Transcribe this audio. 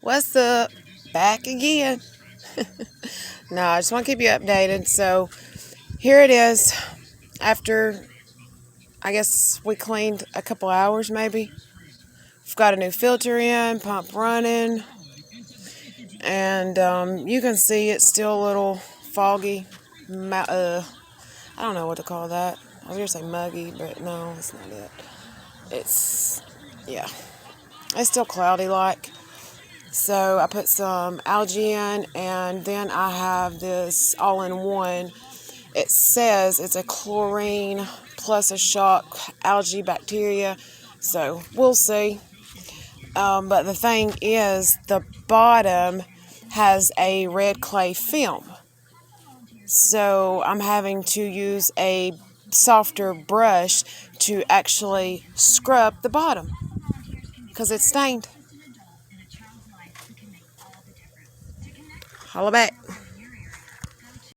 What's up? Back again. No, I just want to keep you updated. So here it is. After, I guess we cleaned a couple hours maybe. We've got a new filter in, pump running, and you can see it's still a little foggy. I don't know what to call that. I was going to say muggy, but no, that's not it. It's, yeah, it's still cloudy like. So I put some algae in, and then I have this all-in-one. It says it's a chlorine plus a shock algae bacteria. So we'll see. But the thing is, the bottom has a red clay film. So I'm having to use a softer brush to actually scrub the bottom because it's stained. Holla back.